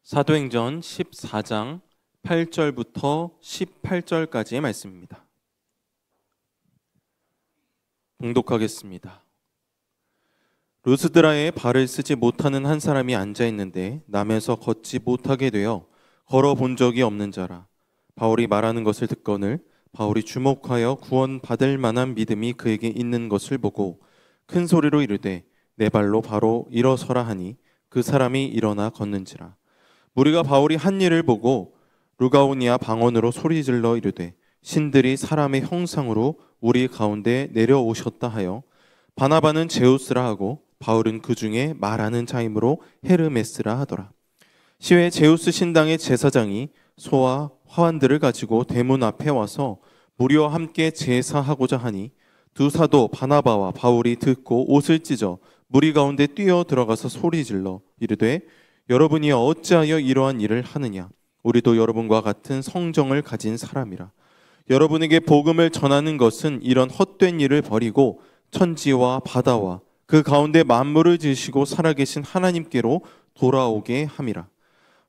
사도행전 14장 8절부터 18절까지의 말씀입니다. 봉독하겠습니다. 루스드라에 발을 쓰지 못하는 한 사람이 앉아 있는데 남에서 걷지 못하게 되어 걸어본 적이 없는 자라. 바울이 말하는 것을 듣거늘 바울이 주목하여 구원받을 만한 믿음이 그에게 있는 것을 보고 큰 소리로 이르되 내 발로 바로 일어서라 하니 그 사람이 일어나 걷는지라. 무리가 바울이 한 일을 보고 루가오니아 방언으로 소리질러 이르되 신들이 사람의 형상으로 우리 가운데 내려오셨다 하여 바나바는 제우스라 하고 바울은 그 중에 말하는 자이므로 헤르메스라 하더라. 시외 제우스 신당의 제사장이 소와 화환들을 가지고 대문 앞에 와서 무리와 함께 제사하고자 하니 두 사도 바나바와 바울이 듣고 옷을 찢어 무리 가운데 뛰어 들어가서 소리질러 이르되 여러분이 어찌하여 이러한 일을 하느냐? 우리도 여러분과 같은 성정을 가진 사람이라. 여러분에게 복음을 전하는 것은 이런 헛된 일을 버리고 천지와 바다와 그 가운데 만물을 지으시고 살아계신 하나님께로 돌아오게 함이라.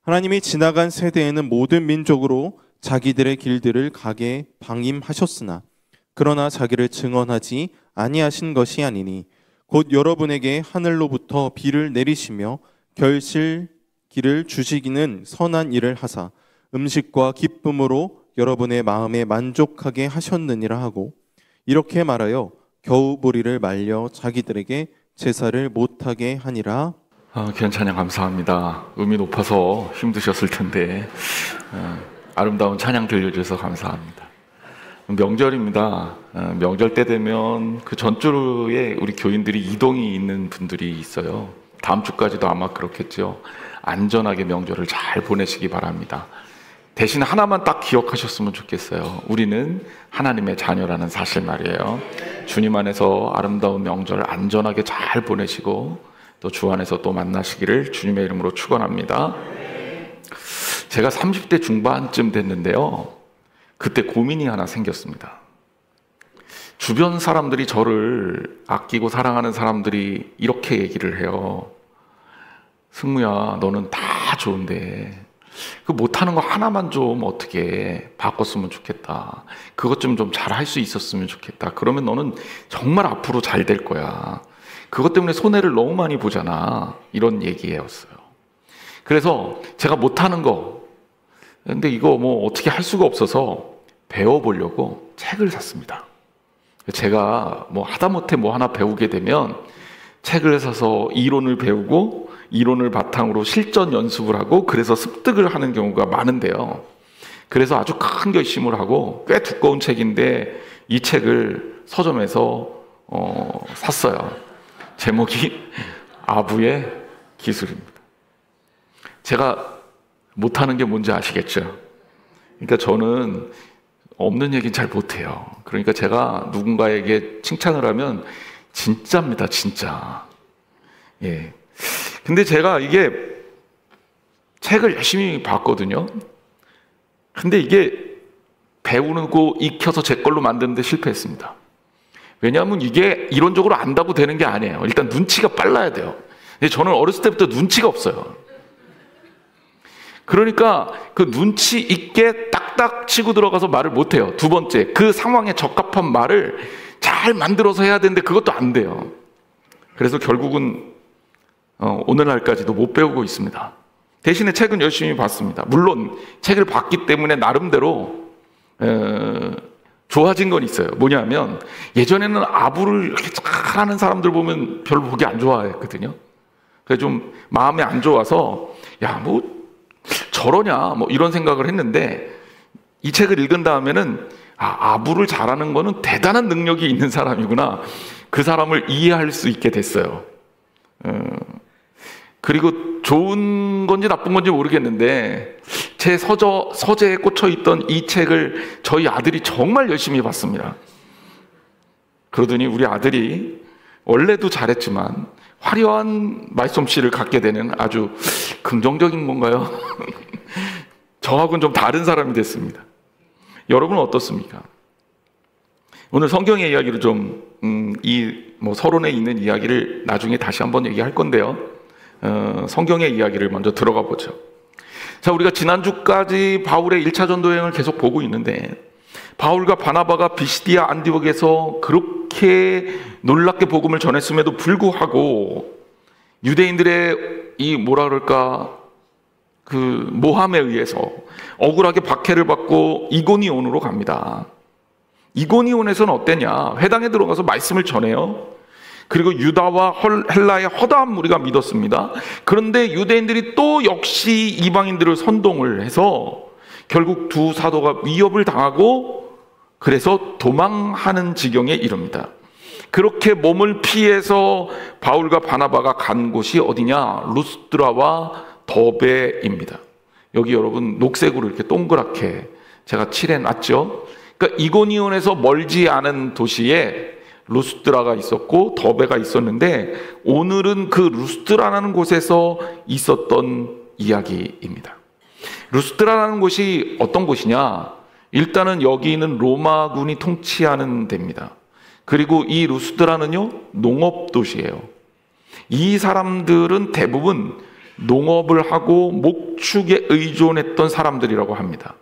하나님이 지나간 세대에는 모든 민족으로 자기들의 길들을 가게 방임하셨으나 그러나 자기를 증언하지 아니하신 것이 아니니 곧 여러분에게 하늘로부터 비를 내리시며 결실기를 주시기는 선한 일을 하사 음식과 기쁨으로 여러분의 마음에 만족하게 하셨느니라 하고 이렇게 말하여 겨우 무리를 말려 자기들에게 제사를 못하게 하니라. 귀한 찬양 감사합니다. 음이 높아서 힘드셨을 텐데 아름다운 찬양 들려주셔서 감사합니다. 명절입니다. 명절 때 되면 그 전주에 우리 교인들이 이동이 있는 분들이 있어요. 다음 주까지도 아마 그렇겠죠. 안전하게 명절을 잘 보내시기 바랍니다. 대신 하나만 딱 기억하셨으면 좋겠어요. 우리는 하나님의 자녀라는 사실 말이에요. 주님 안에서 아름다운 명절 안전하게 잘 보내시고 또 주 안에서 또 만나시기를 주님의 이름으로 축원합니다. 제가 30대 중반쯤 됐는데요. 그때 고민이 하나 생겼습니다. 주변 사람들이 저를 아끼고 사랑하는 사람들이 이렇게 얘기를 해요. 승무야, 너는 다 좋은데 그 못하는 거 하나만 좀 어떻게 바꿨으면 좋겠다. 그것 좀 잘 할 수 있었으면 좋겠다. 그러면 너는 정말 앞으로 잘 될 거야. 그것 때문에 손해를 너무 많이 보잖아. 이런 얘기였어요. 그래서 제가 못하는 거, 근데 이거 뭐 어떻게 할 수가 없어서 배워보려고 책을 샀습니다. 제가 뭐 하다못해 뭐 하나 배우게 되면 책을 사서 이론을 배우고 이론을 바탕으로 실전 연습을 하고 그래서 습득을 하는 경우가 많은데요. 그래서 아주 큰 결심을 하고 꽤 두꺼운 책인데 이 책을 서점에서 샀어요. 제목이 아부의 기술입니다. 제가 못하는 게 뭔지 아시겠죠? 그러니까 저는 없는 얘기는 잘 못해요. 그러니까 제가 누군가에게 칭찬을 하면 진짜입니다, 진짜. 예. 근데 제가 이게 책을 열심히 봤거든요. 근데 이게 배우는 거 익혀서 제 걸로 만드는데 실패했습니다. 왜냐하면 이게 이론적으로 안다고 되는 게 아니에요. 일단 눈치가 빨라야 돼요. 근데 저는 어렸을 때부터 눈치가 없어요. 그러니까 그 눈치 있게 딱딱 치고 들어가서 말을 못해요. 두 번째, 그 상황에 적합한 말을 잘 만들어서 해야 되는데 그것도 안 돼요. 그래서 결국은 오늘날까지도 못 배우고 있습니다. 대신에 책은 열심히 봤습니다. 물론 책을 봤기 때문에 나름대로 좋아진 건 있어요. 뭐냐면 예전에는 아부를 이렇게 잘하는 사람들 보면 별로 보기 안 좋아했거든요. 그래서 좀 마음에 안 좋아서 야, 뭐 저러냐 뭐 이런 생각을 했는데 이 책을 읽은 다음에는 아부를 잘하는 거는 대단한 능력이 있는 사람이구나. 그 사람을 이해할 수 있게 됐어요. 그리고 좋은 건지 나쁜 건지 모르겠는데 제 서재에 꽂혀있던 이 책을 저희 아들이 정말 열심히 봤습니다. 그러더니 우리 아들이 원래도 잘했지만 화려한 말솜씨를 갖게 되는 아주 긍정적인 건가요? 저하고는 좀 다른 사람이 됐습니다. 여러분은 어떻습니까? 오늘 성경의 이야기를 서론에 있는 이야기를 나중에 다시 한번 얘기할 건데요. 성경의 이야기를 먼저 들어가 보죠. 자, 우리가 지난주까지 바울의 1차 전도 여행을 계속 보고 있는데 바울과 바나바가 비시디아 안디옥에서 그렇게 놀랍게 복음을 전했음에도 불구하고 유대인들의 이 뭐라 그럴까 그 모함에 의해서 억울하게 박해를 받고 이고니온으로 갑니다. 이고니온에서는 어땠냐? 회당에 들어가서 말씀을 전해요. 그리고 유다와 헬라의 허다한 무리가 믿었습니다. 그런데 유대인들이 또 역시 이방인들을 선동을 해서 결국 두 사도가 위협을 당하고 그래서 도망하는 지경에 이릅니다. 그렇게 몸을 피해서 바울과 바나바가 간 곳이 어디냐? 루스드라와 더베입니다. 여기 여러분 녹색으로 이렇게 동그랗게 제가 칠해놨죠. 그러니까 이고니온에서 멀지 않은 도시에 루스드라가 있었고 더베가 있었는데 오늘은 그 루스드라라는 곳에서 있었던 이야기입니다. 루스드라라는 곳이 어떤 곳이냐? 일단은 여기는 로마군이 통치하는 데입니다. 그리고 이 루스드라는요 농업 도시예요. 이 사람들은 대부분 농업을 하고 목축에 의존했던 사람들이라고 합니다.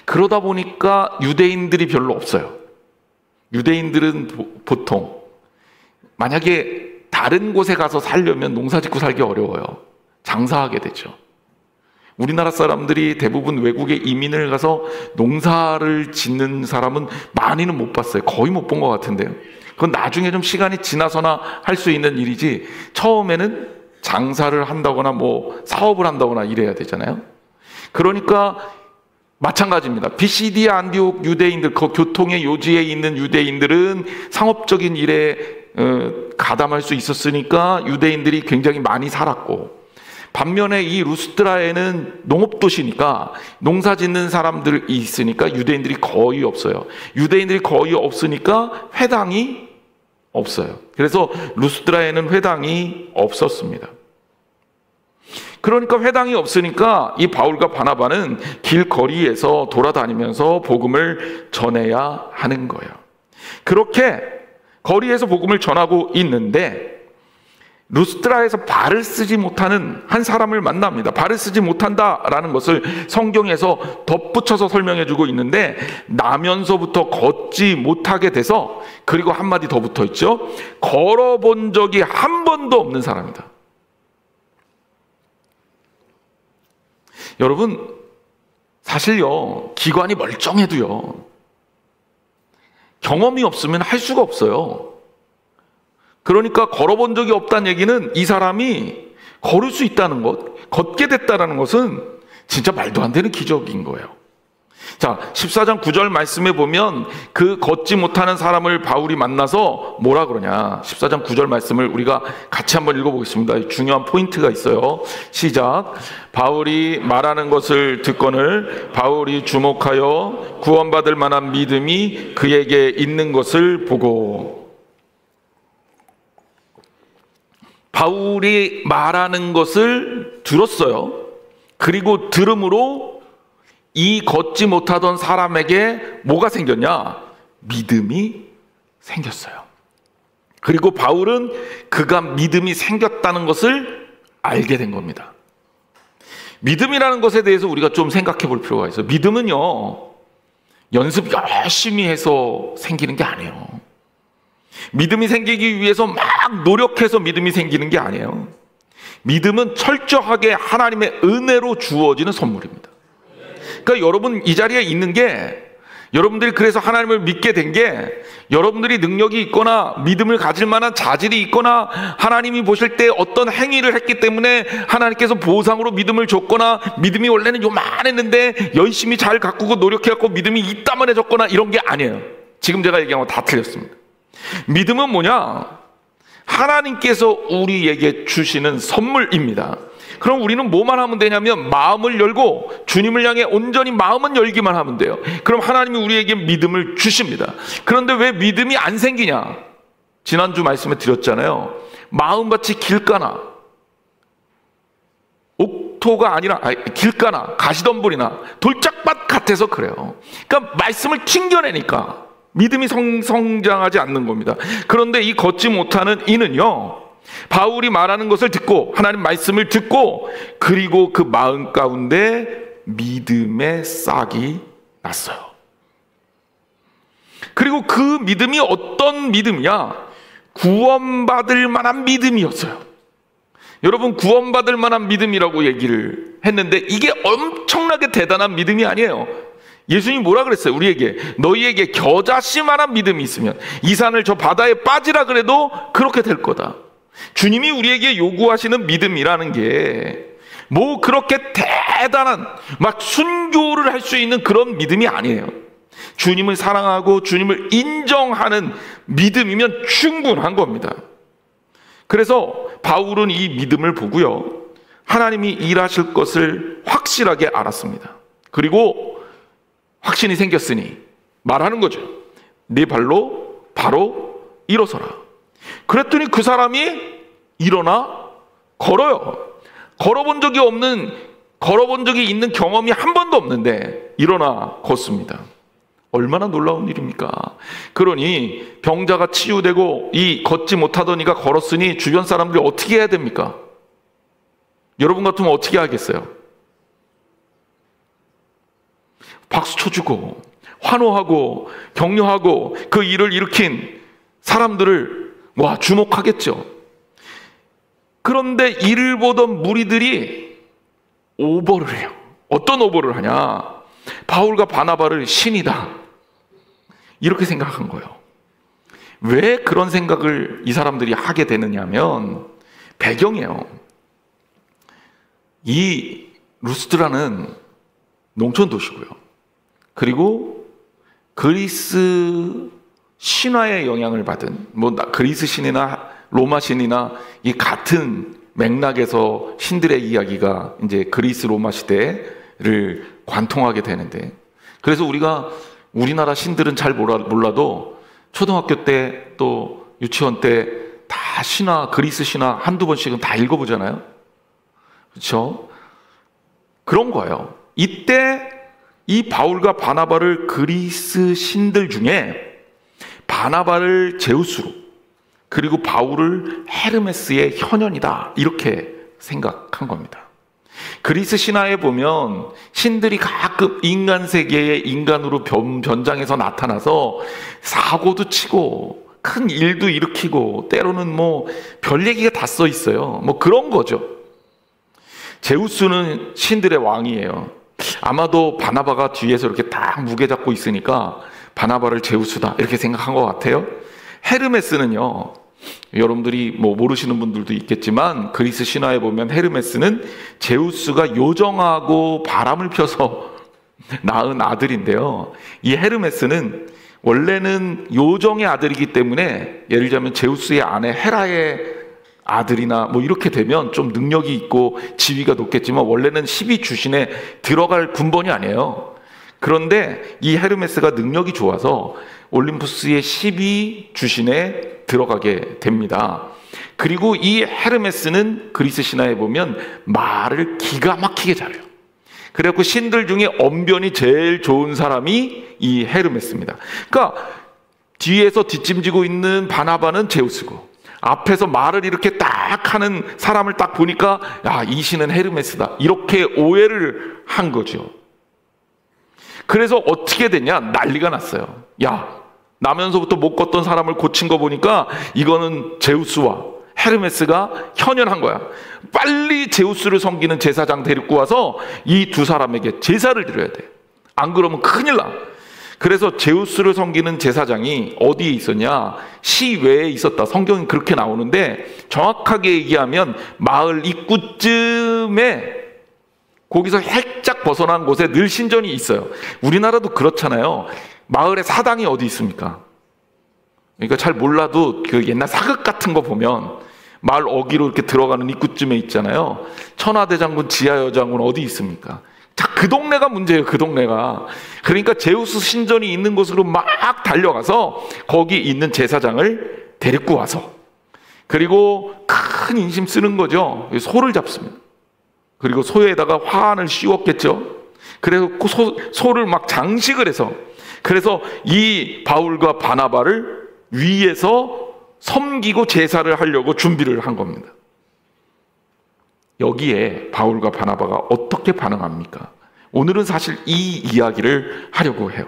그러다 보니까 유대인들이 별로 없어요. 유대인들은 보통 만약에 다른 곳에 가서 살려면 농사 짓고 살기 어려워요. 장사하게 되죠. 우리나라 사람들이 대부분 외국에 이민을 가서 농사를 짓는 사람은 많이는 못 봤어요. 거의 못 본 것 같은데요. 그건 나중에 좀 시간이 지나서나 할 수 있는 일이지 처음에는 장사를 한다거나 뭐 사업을 한다거나 이래야 되잖아요. 그러니까 마찬가지입니다. 비시디아 안디옥 유대인들, 그 교통의 요지에 있는 유대인들은 상업적인 일에 가담할 수 있었으니까 유대인들이 굉장히 많이 살았고, 반면에 이 루스드라에는 농업도시니까 농사 짓는 사람들이 있으니까 유대인들이 거의 없어요. 유대인들이 거의 없으니까 회당이 없어요. 그래서 루스드라에는 회당이 없었습니다. 그러니까 회당이 없으니까 이 바울과 바나바는 길거리에서 돌아다니면서 복음을 전해야 하는 거예요. 그렇게 거리에서 복음을 전하고 있는데 루스드라에서 발을 쓰지 못하는 한 사람을 만납니다. 발을 쓰지 못한다라는 것을 성경에서 덧붙여서 설명해 주고 있는데, 나면서부터 걷지 못하게 돼서, 그리고 한마디 더 붙어 있죠. 걸어본 적이 한 번도 없는 사람이다. 여러분, 사실요, 기관이 멀쩡해도요, 경험이 없으면 할 수가 없어요. 그러니까 걸어본 적이 없다는 얘기는 이 사람이 걸을 수 있다는 것, 걷게 됐다는 것은 진짜 말도 안 되는 기적인 거예요. 자, 14장 9절 말씀에 보면 그 걷지 못하는 사람을 바울이 만나서 뭐라 그러냐. 14장 9절 말씀을 우리가 같이 한번 읽어보겠습니다. 중요한 포인트가 있어요. 시작. 바울이 말하는 것을 듣거늘 바울이 주목하여 구원받을 만한 믿음이 그에게 있는 것을 보고. 바울이 말하는 것을 들었어요. 그리고 들음으로 이 걷지 못하던 사람에게 뭐가 생겼냐? 믿음이 생겼어요. 그리고 바울은 그가 믿음이 생겼다는 것을 알게 된 겁니다. 믿음이라는 것에 대해서 우리가 좀 생각해 볼 필요가 있어요. 믿음은요, 연습 열심히 해서 생기는 게 아니에요. 믿음이 생기기 위해서 막 노력해서 믿음이 생기는 게 아니에요. 믿음은 철저하게 하나님의 은혜로 주어지는 선물입니다. 그러니까 여러분 이 자리에 있는 게, 여러분들이 그래서 하나님을 믿게 된 게, 여러분들이 능력이 있거나 믿음을 가질 만한 자질이 있거나 하나님이 보실 때 어떤 행위를 했기 때문에 하나님께서 보상으로 믿음을 줬거나, 믿음이 원래는 요만했는데 열심히 잘 가꾸고 노력해갖고 믿음이 이따만해졌거나 이런 게 아니에요. 지금 제가 얘기한 거 다 틀렸습니다. 믿음은 뭐냐? 하나님께서 우리에게 주시는 선물입니다. 그럼 우리는 뭐만 하면 되냐면 마음을 열고 주님을 향해 온전히 마음은 열기만 하면 돼요. 그럼 하나님이 우리에게 믿음을 주십니다. 그런데 왜 믿음이 안 생기냐? 지난주 말씀에 드렸잖아요. 마음밭이 길가나 옥토가 아니라 길가나 가시덤불이나 돌짝밭 같아서 그래요. 그러니까 말씀을 튕겨내니까 믿음이 성장하지 않는 겁니다. 그런데 이 걷지 못하는 이는요, 바울이 말하는 것을 듣고 하나님 말씀을 듣고 그리고 그 마음 가운데 믿음의 싹이 났어요. 그리고 그 믿음이 어떤 믿음이야? 구원받을 만한 믿음이었어요. 여러분, 구원받을 만한 믿음이라고 얘기를 했는데 이게 엄청나게 대단한 믿음이 아니에요. 예수님이 뭐라 그랬어요? 우리에게 너희에게 겨자씨만한 믿음이 있으면 이 산을 저 바다에 빠지라 그래도 그렇게 될 거다. 주님이 우리에게 요구하시는 믿음이라는 게 뭐 그렇게 대단한 막 순교를 할 수 있는 그런 믿음이 아니에요. 주님을 사랑하고 주님을 인정하는 믿음이면 충분한 겁니다. 그래서 바울은 이 믿음을 보고요, 하나님이 일하실 것을 확실하게 알았습니다. 그리고 확신이 생겼으니 말하는 거죠. 네 발로 바로 일어서라. 그랬더니 그 사람이 일어나 걸어요. 걸어본 적이 있는 경험이 한 번도 없는데 일어나 걷습니다. 얼마나 놀라운 일입니까? 그러니 병자가 치유되고 이 걷지 못하던 이가 걸었으니 주변 사람들이 어떻게 해야 됩니까? 여러분 같으면 어떻게 하겠어요? 박수 쳐주고 환호하고 격려하고 그 일을 일으킨 사람들을 주목하겠죠. 그런데 이를 보던 무리들이 오버를 해요. 어떤 오버를 하냐? 바울과 바나바를 신이다, 이렇게 생각한 거예요. 왜 그런 생각을 이 사람들이 하게 되느냐면 배경이에요. 이 루스드라는 농촌 도시고요. 그리고 그리스 신화의 영향을 받은 그리스 신이나 로마 신이나 이 같은 맥락에서 신들의 이야기가 이제 그리스 로마 시대를 관통하게 되는데, 그래서 우리가 우리나라 신들은 잘 몰라도 초등학교 때 또 유치원 때 다 신화, 그리스 신화 한두 번씩은 다 읽어보잖아요. 그렇죠? 그런 거예요. 이때 이 바울과 바나바를 그리스 신들 중에 바나바를 제우스로 그리고 바울을 헤르메스의 현현이다, 이렇게 생각한 겁니다. 그리스 신화에 보면 신들이 가끔 인간 세계의 인간으로 변장해서 나타나서 사고도 치고 큰 일도 일으키고 때로는 별 얘기가 다 써 있어요. 그런 거죠. 제우스는 신들의 왕이에요. 아마도 바나바가 뒤에서 이렇게 딱 무게 잡고 있으니까 바나바를 제우스다, 이렇게 생각한 것 같아요. 헤르메스는요, 여러분들이 모르시는 분들도 있겠지만 그리스 신화에 보면 헤르메스는 제우스가 요정하고 바람을 펴서 낳은 아들인데요, 이 헤르메스는 원래는 요정의 아들이기 때문에 예를 들자면 제우스의 아내 헤라의 아들이나 이렇게 되면 좀 능력이 있고 지위가 높겠지만 원래는 12주신에 들어갈 군번이 아니에요. 그런데 이 헤르메스가 능력이 좋아서 올림푸스의 12주신에 들어가게 됩니다. 그리고 이 헤르메스는 그리스 신화에 보면 말을 기가 막히게 잘해요. 그래갖고 신들 중에 언변이 제일 좋은 사람이 이 헤르메스입니다. 그러니까 뒤에서 뒷짐지고 있는 바나바는 제우스고 앞에서 말을 이렇게 딱 하는 사람을 딱 보니까 이 신은 헤르메스다, 이렇게 오해를 한 거죠. 그래서 어떻게 됐냐? 난리가 났어요. 나면서부터 못 걷던 사람을 고친 거 보니까 이거는 제우스와 헤르메스가 현현한 거야. 빨리 제우스를 섬기는 제사장 데리고 와서 이 두 사람에게 제사를 드려야 돼. 안 그러면 큰일 나. 그래서 제우스를 섬기는 제사장이 어디에 있었냐? 시외에 있었다. 성경이 그렇게 나오는데 정확하게 얘기하면 마을 입구쯤에, 거기서 살짝 벗어난 곳에 늘 신전이 있어요. 우리나라도 그렇잖아요. 마을에 사당이 어디 있습니까? 그러니까 잘 몰라도 그 옛날 사극 같은 거 보면 마을 어귀로 이렇게 들어가는 입구쯤에 있잖아요. 천하대장군, 지하여장군 어디 있습니까? 그 동네가 문제예요. 그 동네가. 그러니까 제우스 신전이 있는 곳으로 막 달려가서 거기 있는 제사장을 데리고 와서, 그리고 큰 인심 쓰는 거죠. 소를 잡습니다. 그리고 소에다가 화환을 씌웠겠죠. 그래서 소를 막 장식을 해서, 그래서 이 바울과 바나바를 위에서 섬기고 제사를 하려고 준비를 한 겁니다. 여기에 바울과 바나바가 어떻게 반응합니까? 오늘은 사실 이 이야기를 하려고 해요.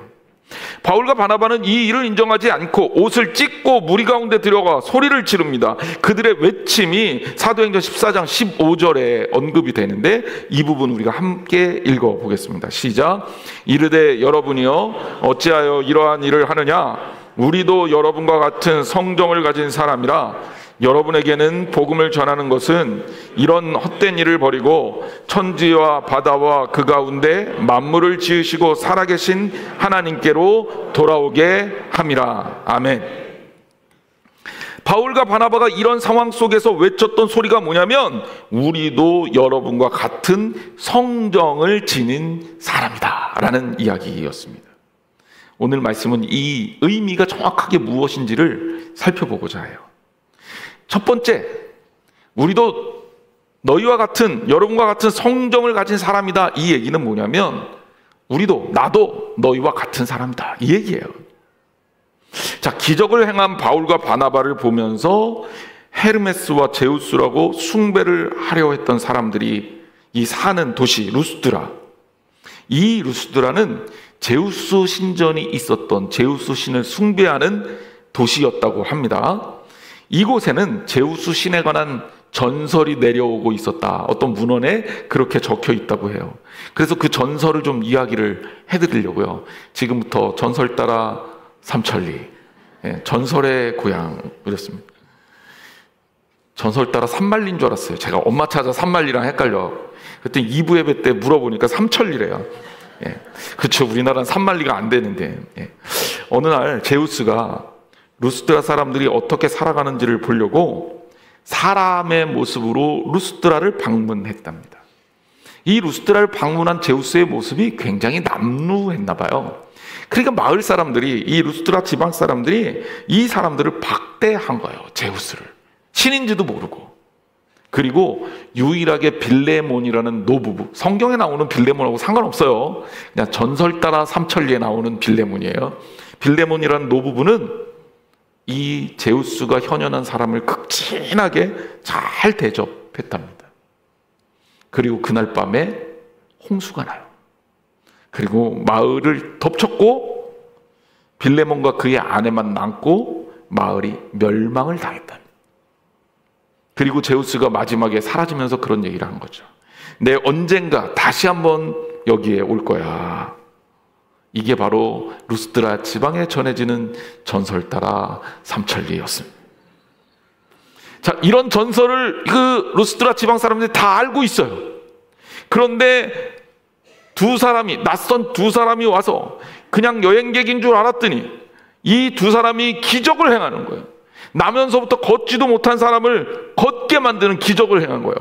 바울과 바나바는 이 일을 인정하지 않고 옷을 찢고 무리 가운데 들어가 소리를 지릅니다. 그들의 외침이 사도행전 14장 15절에 언급이 되는데 이 부분 우리가 함께 읽어보겠습니다. 시작. 이르되 여러분이여 어찌하여 이러한 일을 하느냐? 우리도 여러분과 같은 성정을 가진 사람이라. 여러분에게는 복음을 전하는 것은 이런 헛된 일을 버리고 천지와 바다와 그 가운데 만물을 지으시고 살아계신 하나님께로 돌아오게 함이라. 아멘. 바울과 바나바가 이런 상황 속에서 외쳤던 소리가 뭐냐면 우리도 여러분과 같은 성정을 지닌 사람이다 라는 이야기였습니다. 오늘 말씀은 이 의미가 정확하게 무엇인지를 살펴보고자 해요. 첫 번째, 우리도 너희와 같은, 여러분과 같은 성정을 가진 사람이다. 이 얘기는 뭐냐면 우리도, 나도 너희와 같은 사람이다. 이 얘기예요. 자, 기적을 행한 바울과 바나바를 보면서 헤르메스와 제우스라고 숭배를 하려 했던 사람들이 이 사는 도시 루스드라, 이 루스드라는 제우스 신전이 있었던, 제우스 신을 숭배하는 도시였다고 합니다. 이곳에는 제우스 신에 관한 전설이 내려오고 있었다. 어떤 문헌에 그렇게 적혀 있다고 해요. 그래서 그 전설을 좀 이야기를 해드리려고요. 지금부터 전설 따라 삼천리, 전설의 고향 이랬습니다. 전설 따라 산만리인 줄 알았어요. 제가 엄마 찾아 산만리랑 헷갈려. 그랬더니 2부 예배 때 물어보니까 삼천리래요. 그렇죠. 우리나라는 산만리가 안 되는데. 어느 날 제우스가 루스드라 사람들이 어떻게 살아가는지를 보려고 사람의 모습으로 루스드라를 방문했답니다. 이 루스드라를 방문한 제우스의 모습이 굉장히 남루했나 봐요. 그러니까 마을 사람들이, 이 루스드라 지방 사람들이 이 사람들을 박대한 거예요. 제우스를. 신인지도 모르고. 그리고 유일하게 빌레몬이라는 노부부, 성경에 나오는 빌레몬하고 상관없어요. 그냥 전설 따라 삼천리에 나오는 빌레몬이에요. 빌레몬이라는 노부부는 이 제우스가 현연한 사람을 극진하게 잘 대접했답니다. 그리고 그날 밤에 홍수가 나요. 그리고 마을을 덮쳤고 빌레몬과 그의 아내만 남고 마을이 멸망을 당했답니다. 그리고 제우스가 마지막에 사라지면서 그런 얘기를 한 거죠. 내 언젠가 다시 한번 여기에 올 거야. 이게 바로 루스드라 지방에 전해지는 전설 따라 삼천리였습니다. 자, 이런 전설을 그 루스드라 지방 사람들이 다 알고 있어요. 그런데 두 사람이, 낯선 두 사람이 와서 그냥 여행객인 줄 알았더니 이 두 사람이 기적을 행하는 거예요. 나면서부터 걷지도 못한 사람을 걷게 만드는 기적을 행한 거예요.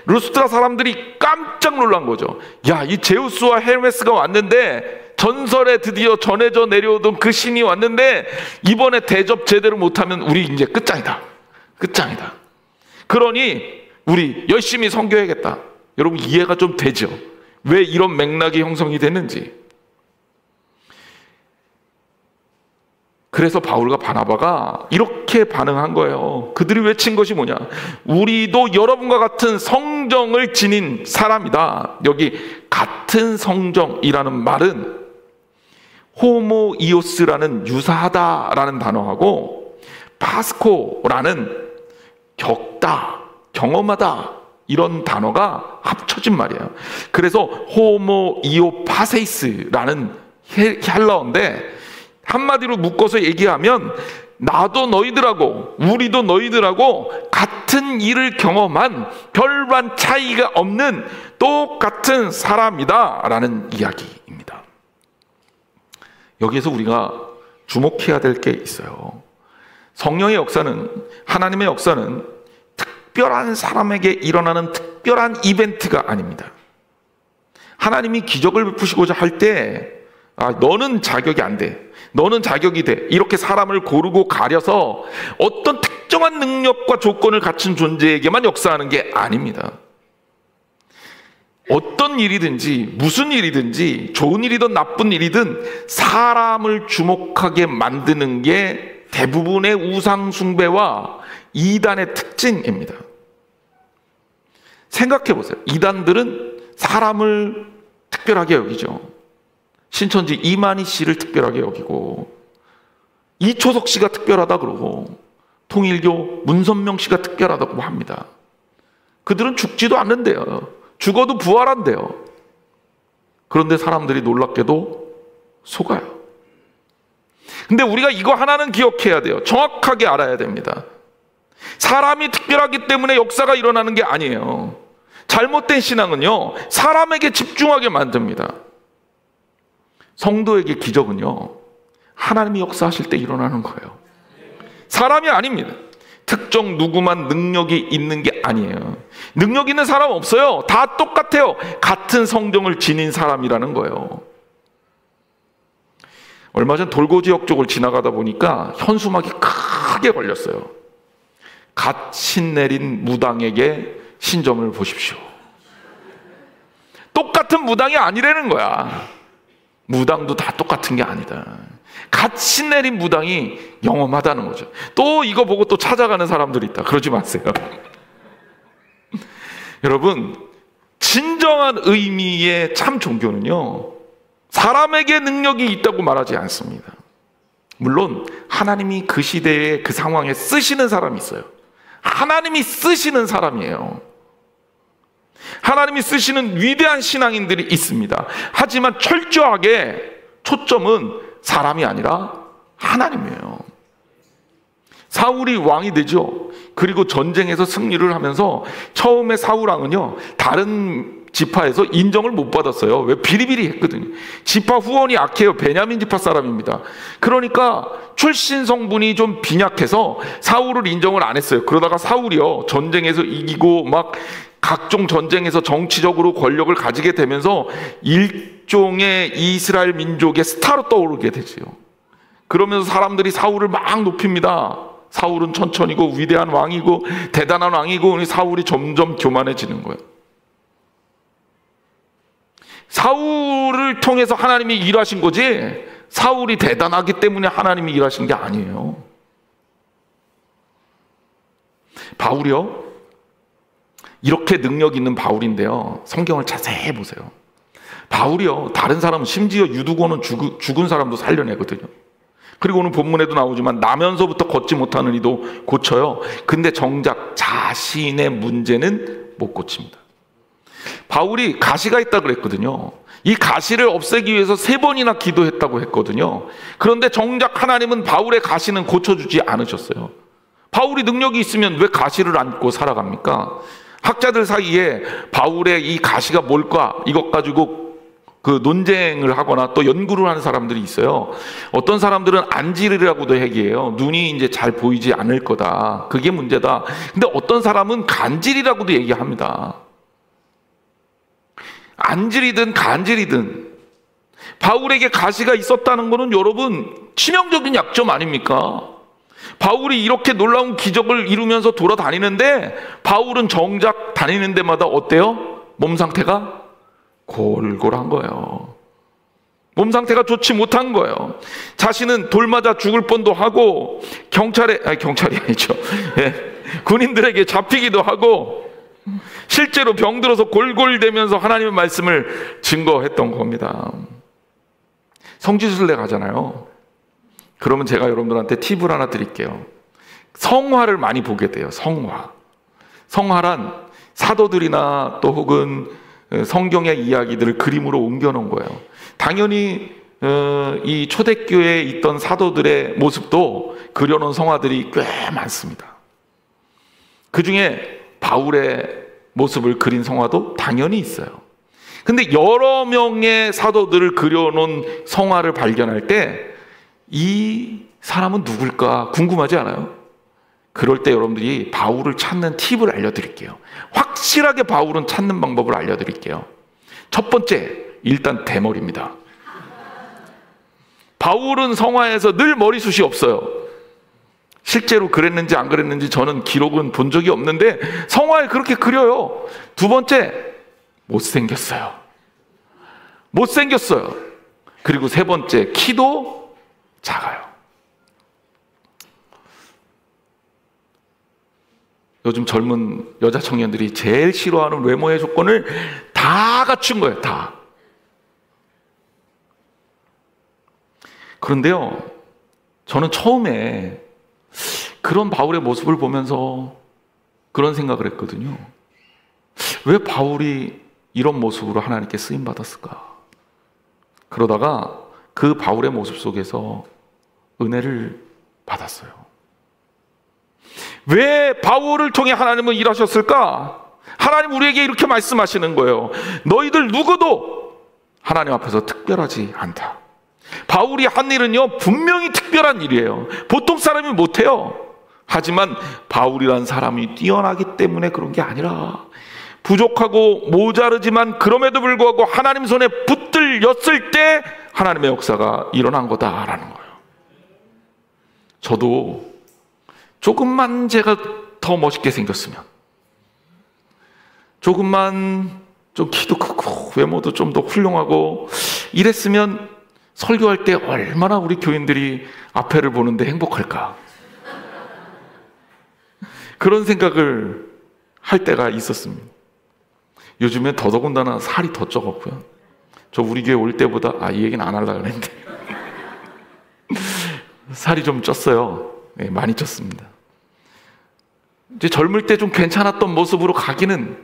루스드라 사람들이 깜짝 놀란 거죠. 야, 이 제우스와 헤르메스가 왔는데, 전설에 드디어 전해져 내려오던 그 신이 왔는데 이번에 대접 제대로 못하면 우리 이제 끝장이다. 끝장이다. 그러니 우리 열심히 섬겨야겠다. 여러분 이해가 좀 되죠? 왜 이런 맥락이 형성이 됐는지. 그래서 바울과 바나바가 이렇게 반응한 거예요. 그들이 외친 것이 뭐냐? 우리도 여러분과 같은 성정을 지닌 사람이다. 여기 같은 성정이라는 말은 호모이오스라는 유사하다라는 단어하고 파스코라는 겪다, 경험하다 이런 단어가 합쳐진 말이에요. 그래서 호모이오파세이스라는 헬라어인데 한마디로 묶어서 얘기하면 나도 너희들하고 우리도 너희들하고 같은 일을 경험한 별반 차이가 없는 똑같은 사람이다 라는 이야기입니다. 여기에서 우리가 주목해야 될 게 있어요. 성령의 역사는, 하나님의 역사는 특별한 사람에게 일어나는 특별한 이벤트가 아닙니다. 하나님이 기적을 베푸시고자 할 때 너는 자격이 안 돼, 너는 자격이 돼, 이렇게 사람을 고르고 가려서 어떤 특정한 능력과 조건을 갖춘 존재에게만 역사하는 게 아닙니다. 어떤 일이든지 무슨 일이든지 좋은 일이든 나쁜 일이든 사람을 주목하게 만드는 게 대부분의 우상 숭배와 이단의 특징입니다. 생각해 보세요. 이단들은 사람을 특별하게 여기죠. 신천지 이만희 씨를 특별하게 여기고, 이초석 씨가 특별하다 그러고, 통일교 문선명 씨가 특별하다고 합니다. 그들은 죽지도 않는데요. 죽어도 부활한대요. 그런데 사람들이 놀랍게도 속아요. 근데 우리가 이거 하나는 기억해야 돼요. 정확하게 알아야 됩니다. 사람이 특별하기 때문에 역사가 일어나는 게 아니에요. 잘못된 신앙은요, 사람에게 집중하게 만듭니다. 성도에게 기적은요, 하나님이 역사하실 때 일어나는 거예요. 사람이 아닙니다. 특정 누구만 능력이 있는 게 아니에요. 능력 있는 사람 없어요. 다 똑같아요. 같은 성정을 지닌 사람이라는 거예요. 얼마 전 돌고 지역 쪽을 지나가다 보니까 현수막이 크게 걸렸어요. 갓 신내린 무당에게 신점을 보십시오. 똑같은 무당이 아니라는 거야. 무당도 다 똑같은 게 아니다. 갓 신내린 무당이 영험하다는 거죠. 또 이거 보고 또 찾아가는 사람들이 있다. 그러지 마세요. 여러분, 진정한 의미의 참 종교는요, 사람에게 능력이 있다고 말하지 않습니다. 물론 하나님이 그 시대에 그 상황에 쓰시는 사람이 있어요. 하나님이 쓰시는 사람이에요. 하나님이 쓰시는 위대한 신앙인들이 있습니다. 하지만 철저하게 초점은 사람이 아니라 하나님이에요. 사울이 왕이 되죠. 그리고 전쟁에서 승리를 하면서 처음에 사울 왕은요, 다른 지파에서 인정을 못 받았어요. 왜? 비리비리 했거든요. 지파 후원이 약해요. 베냐민 지파 사람입니다. 그러니까 출신 성분이 좀 빈약해서 사울을 인정을 안 했어요. 그러다가 사울이요, 전쟁에서 이기고 막 각종 전쟁에서 정치적으로 권력을 가지게 되면서 일종의 이스라엘 민족의 스타로 떠오르게 되지요. 그러면서 사람들이 사울을 막 높입니다. 사울은 천천히고 위대한 왕이고 대단한 왕이고, 사울이 점점 교만해지는 거예요. 사울을 통해서 하나님이 일하신 거지, 사울이 대단하기 때문에 하나님이 일하신 게 아니에요. 바울이요, 이렇게 능력 있는 바울인데요, 성경을 자세히 보세요. 바울이요, 다른 사람은, 심지어 유두고는 죽은 사람도 살려내거든요. 그리고 오늘 본문에도 나오지만 나면서부터 걷지 못하는 이도 고쳐요. 근데 정작 자신의 문제는 못 고칩니다. 바울이 가시가 있다 그랬거든요. 이 가시를 없애기 위해서 3번이나 기도했다고 했거든요. 그런데 정작 하나님은 바울의 가시는 고쳐주지 않으셨어요. 바울이 능력이 있으면 왜 가시를 안고 살아갑니까? 학자들 사이에 바울의 이 가시가 뭘까, 이것 가지고 그 논쟁을 하거나 또 연구를 하는 사람들이 있어요. 어떤 사람들은 안질이라고도 얘기해요. 눈이 이제 잘 보이지 않을 거다, 그게 문제다. 근데 어떤 사람은 간질이라고도 얘기합니다. 안질이든 간질이든 바울에게 가시가 있었다는 것은 여러분 치명적인 약점 아닙니까? 바울이 이렇게 놀라운 기적을 이루면서 돌아다니는데, 바울은 정작 다니는 데마다 어때요? 몸 상태가 골골한 거예요. 몸 상태가 좋지 못한 거예요. 자신은 돌 맞아 죽을 뻔도 하고, 경찰이 아니죠. 예, 군인들에게 잡히기도 하고, 실제로 병들어서 골골대면서 하나님의 말씀을 증거했던 겁니다. 성지순례 가잖아요. 그러면 제가 여러분들한테 팁을 하나 드릴게요. 성화를 많이 보게 돼요. 성화란 사도들이나 또 혹은 성경의 이야기들을 그림으로 옮겨놓은 거예요. 당연히 이 초대교회에 있던 사도들의 모습도 그려놓은 성화들이 꽤 많습니다. 그 중에 바울의 모습을 그린 성화도 당연히 있어요. 근데 여러 명의 사도들을 그려놓은 성화를 발견할 때 이 사람은 누굴까 궁금하지 않아요? 그럴 때 여러분들이 바울을 찾는 팁을 알려드릴게요. 확실하게 바울은 찾는 방법을 알려드릴게요. 첫 번째, 일단 대머리입니다. 바울은 성화에서 늘 머리숱이 없어요. 실제로 그랬는지 안 그랬는지 저는 기록은 본 적이 없는데 성화에 그렇게 그려요. 두 번째, 못생겼어요. 그리고 세 번째, 키도 작아요. 요즘 젊은 여자 청년들이 제일 싫어하는 외모의 조건을 다 갖춘 거예요. 다. 그런데요, 저는 처음에 그런 바울의 모습을 보면서 그런 생각을 했거든요. 왜 바울이 이런 모습으로 하나님께 쓰임받았을까? 그러다가 그 바울의 모습 속에서 은혜를 받았어요. 왜 바울을 통해 하나님은 일하셨을까? 하나님 우리에게 이렇게 말씀하시는 거예요. 너희들 누구도 하나님 앞에서 특별하지 않다. 바울이 한 일은요, 분명히 특별한 일이에요. 보통 사람이 못해요. 하지만 바울이란 사람이 뛰어나기 때문에 그런 게 아니라 부족하고 모자르지만 그럼에도 불구하고 하나님 손에 붙들렸을 때 하나님의 역사가 일어난 거다라는 거예요. 저도 조금만 제가 더 멋있게 생겼으면, 조금만 좀 키도 크고 외모도 좀 더 훌륭하고 이랬으면 설교할 때 얼마나 우리 교인들이 앞에를 보는데 행복할까, 그런 생각을 할 때가 있었습니다. 요즘에 더더군다나 살이 더 쪄갖고요. 저 우리 교회 올 때보다, 이 얘기는 안 하려고 했는데 살이 좀 쪘어요. 네, 많이 쪘습니다. 이제 젊을 때 좀 괜찮았던 모습으로 가기는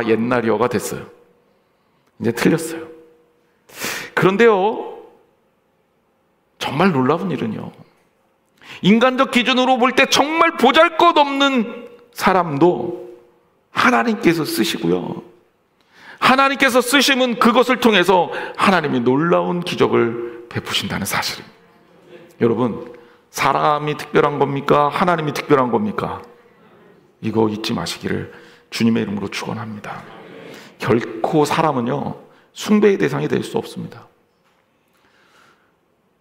옛날이어가 됐어요. 이제 틀렸어요. 그런데요, 정말 놀라운 일은요, 인간적 기준으로 볼 때 정말 보잘것없는 사람도 하나님께서 쓰시고요, 하나님께서 쓰시면 그것을 통해서 하나님이 놀라운 기적을 베푸신다는 사실입니다. 여러분, 사람이 특별한 겁니까? 하나님이 특별한 겁니까? 이거 잊지 마시기를 주님의 이름으로 축원합니다. 결코 사람은요, 숭배의 대상이 될 수 없습니다.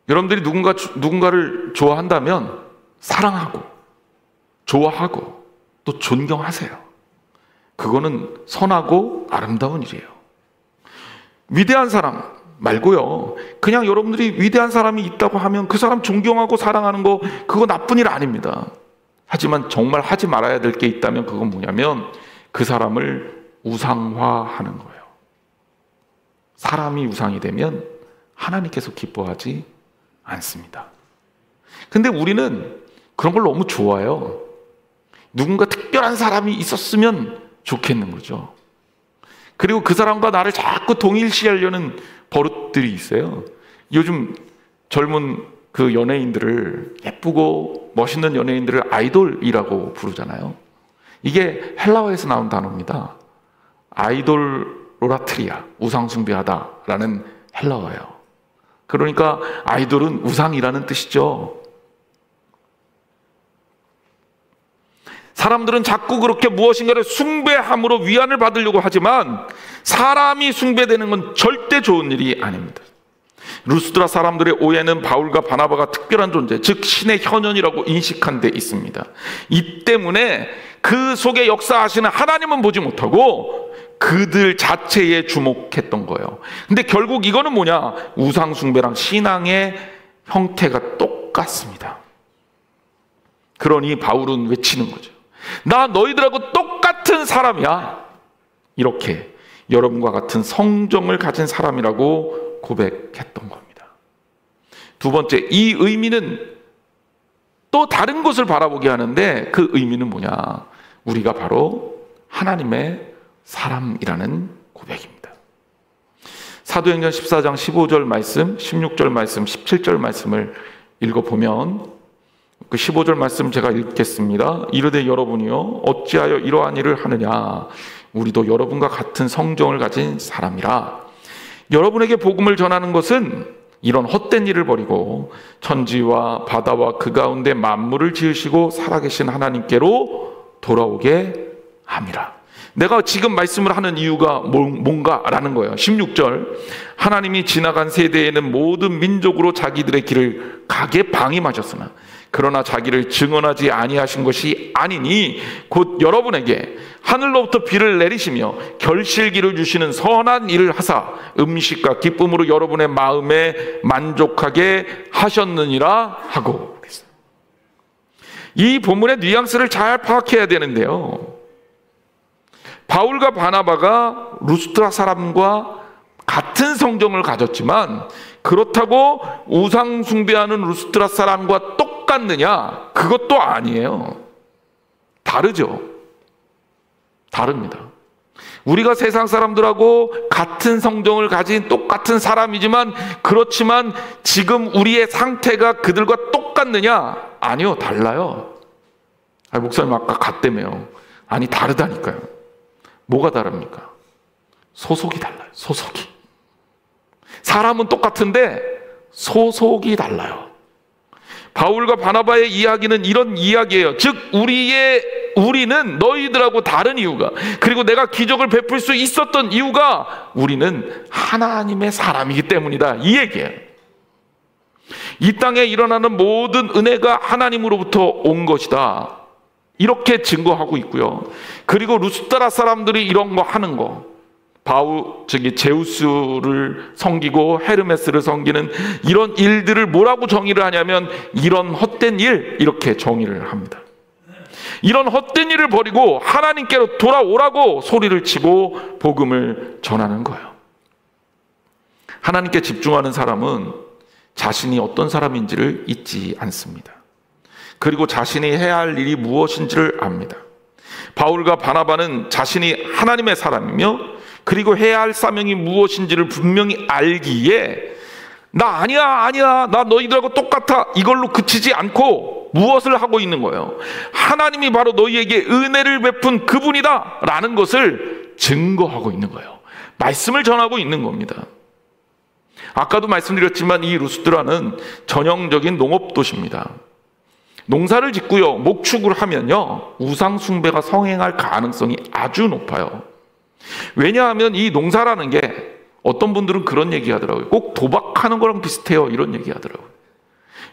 여러분들이 누군가를 좋아한다면 사랑하고 좋아하고 또 존경하세요. 그거는 선하고 아름다운 일이에요. 위대한 사람 말고요, 그냥 여러분들이 위대한 사람이 있다고 하면 그 사람 존경하고 사랑하는 거, 그거 나쁜 일 아닙니다. 하지만 정말 하지 말아야 될 게 있다면 그건 뭐냐면 그 사람을 우상화하는 거예요. 사람이 우상이 되면 하나님께서 기뻐하지 않습니다. 근데 우리는 그런 걸 너무 좋아해요. 누군가 특별한 사람이 있었으면 좋겠는 거죠. 그리고 그 사람과 나를 자꾸 동일시하려는 버릇들이 있어요. 요즘 젊은 그 연예인들을, 예쁘고 멋있는 연예인들을 아이돌이라고 부르잖아요. 이게 헬라어에서 나온 단어입니다. 아이돌로라트리아, 우상숭배하다라는 헬라어예요. 그러니까 아이돌은 우상이라는 뜻이죠. 사람들은 자꾸 그렇게 무엇인가를 숭배함으로 위안을 받으려고 하지만 사람이 숭배되는 건 절대 좋은 일이 아닙니다. 루스드라 사람들의 오해는 바울과 바나바가 특별한 존재, 즉 신의 현현이라고 인식한 데 있습니다. 이 때문에 그 속에 역사하시는 하나님은 보지 못하고 그들 자체에 주목했던 거예요. 근데 결국 이거는 뭐냐? 우상숭배랑 신앙의 형태가 똑같습니다. 그러니 바울은 외치는 거죠. 나 너희들하고 똑같은 사람이야. 이렇게 여러분과 같은 성정을 가진 사람이라고 고백했던 겁니다. 두 번째, 이 의미는 또 다른 것을 바라보게 하는데 그 의미는 뭐냐? 우리가 바로 하나님의 사람이라는 고백입니다. 사도행전 14장 15절 말씀, 16절 말씀, 17절 말씀을 읽어보면 그 15절 말씀 제가 읽겠습니다. 이르되 여러분이요 어찌하여 이러한 일을 하느냐? 우리도 여러분과 같은 성정을 가진 사람이라. 여러분에게 복음을 전하는 것은 이런 헛된 일을 버리고 천지와 바다와 그 가운데 만물을 지으시고 살아계신 하나님께로 돌아오게 함이라. 내가 지금 말씀을 하는 이유가 뭔가라는 거예요. 16절, 하나님이 지나간 세대에는 모든 민족으로 자기들의 길을 가게 방임하셨으나 그러나 자기를 증언하지 아니하신 것이 아니니 곧 여러분에게 하늘로부터 비를 내리시며 결실기를 주시는 선한 일을 하사 음식과 기쁨으로 여러분의 마음에 만족하게 하셨느니라 하고. 이 본문의 뉘앙스를 잘 파악해야 되는데요. 바울과 바나바가 루스드라 사람과 같은 성정을 가졌지만 그렇다고 우상 숭배하는 루스드라 사람과 똑같느냐? 그것도 아니에요. 다르죠. 다릅니다. 우리가 세상 사람들하고 같은 성정을 가진 똑같은 사람이지만 그렇지만 지금 우리의 상태가 그들과 똑같느냐? 아니요, 달라요. 목사님 아까 같다며요. 아니, 다르다니까요. 뭐가 다릅니까? 소속이 달라요. 소속이. 사람은 똑같은데 소속이 달라요. 바울과 바나바의 이야기는 이런 이야기예요. 즉 우리는 너희들하고 다른 이유가, 그리고 내가 기적을 베풀 수 있었던 이유가 우리는 하나님의 사람이기 때문이다, 이 얘기예요. 이 땅에 일어나는 모든 은혜가 하나님으로부터 온 것이다, 이렇게 증거하고 있고요. 그리고 루스드라 사람들이 이런 거 하는 거, 제우스를 섬기고 헤르메스를 섬기는 이런 일들을 뭐라고 정의를 하냐면 이런 헛된 일, 이렇게 정의를 합니다. 이런 헛된 일을 버리고 하나님께로 돌아오라고 소리를 치고 복음을 전하는 거예요. 하나님께 집중하는 사람은 자신이 어떤 사람인지를 잊지 않습니다. 그리고 자신이 해야 할 일이 무엇인지를 압니다. 바울과 바나바는 자신이 하나님의 사람이며 그리고 해야 할 사명이 무엇인지를 분명히 알기에 나 아니야 나 너희들하고 똑같아, 이걸로 그치지 않고 무엇을 하고 있는 거예요? 하나님이 바로 너희에게 은혜를 베푼 그분이다 라는 것을 증거하고 있는 거예요. 말씀을 전하고 있는 겁니다. 아까도 말씀드렸지만 이 루스드라는 전형적인 농업도시입니다. 농사를 짓고요, 목축을 하면요, 우상 숭배가 성행할 가능성이 아주 높아요. 왜냐하면 이 농사라는 게 어떤 분들은 그런 얘기 하더라고요. 꼭 도박하는 거랑 비슷해요, 이런 얘기 하더라고요.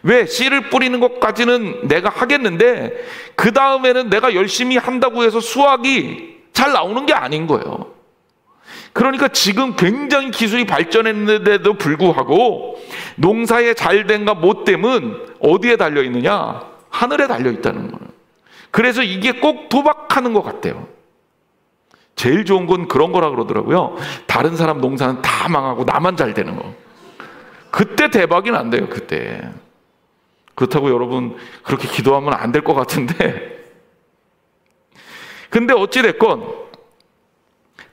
왜? 씨를 뿌리는 것까지는 내가 하겠는데 그 다음에는 내가 열심히 한다고 해서 수확이 잘 나오는 게 아닌 거예요. 그러니까 지금 굉장히 기술이 발전했는데도 불구하고 농사의 잘됨과 못됨은 어디에 달려있느냐? 하늘에 달려있다는 거예요. 그래서 이게 꼭 도박하는 것 같아요. 제일 좋은 건 그런 거라 그러더라고요. 다른 사람 농사는 다 망하고 나만 잘 되는 거. 그때 대박이 난대요, 그때. 그렇다고 여러분 그렇게 기도하면 안 될 것 같은데. 근데 어찌됐건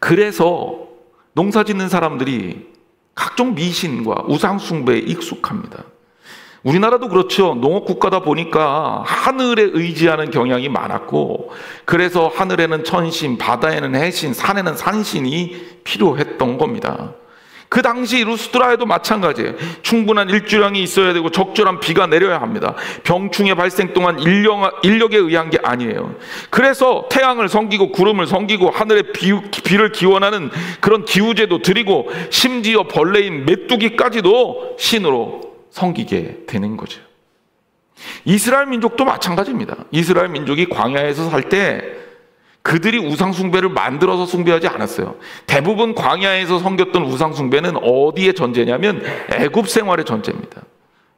그래서 농사 짓는 사람들이 각종 미신과 우상숭배에 익숙합니다. 우리나라도 그렇죠. 농업국가다 보니까 하늘에 의지하는 경향이 많았고, 그래서 하늘에는 천신, 바다에는 해신, 산에는 산신이 필요했던 겁니다. 그 당시 루스드라에도 마찬가지예요. 충분한 일주량이 있어야 되고 적절한 비가 내려야 합니다. 병충해 발생 동안 인력에 의한 게 아니에요. 그래서 태양을 섬기고 구름을 섬기고 하늘에 비를 기원하는 그런 기우제도 드리고 심지어 벌레인 메뚜기까지도 신으로 섬기게 되는 거죠. 이스라엘 민족도 마찬가지입니다. 이스라엘 민족이 광야에서 살 때 그들이 우상 숭배를 만들어서 숭배하지 않았어요. 대부분 광야에서 섬겼던 우상 숭배는 어디의 전제냐면 애굽 생활의 전제입니다.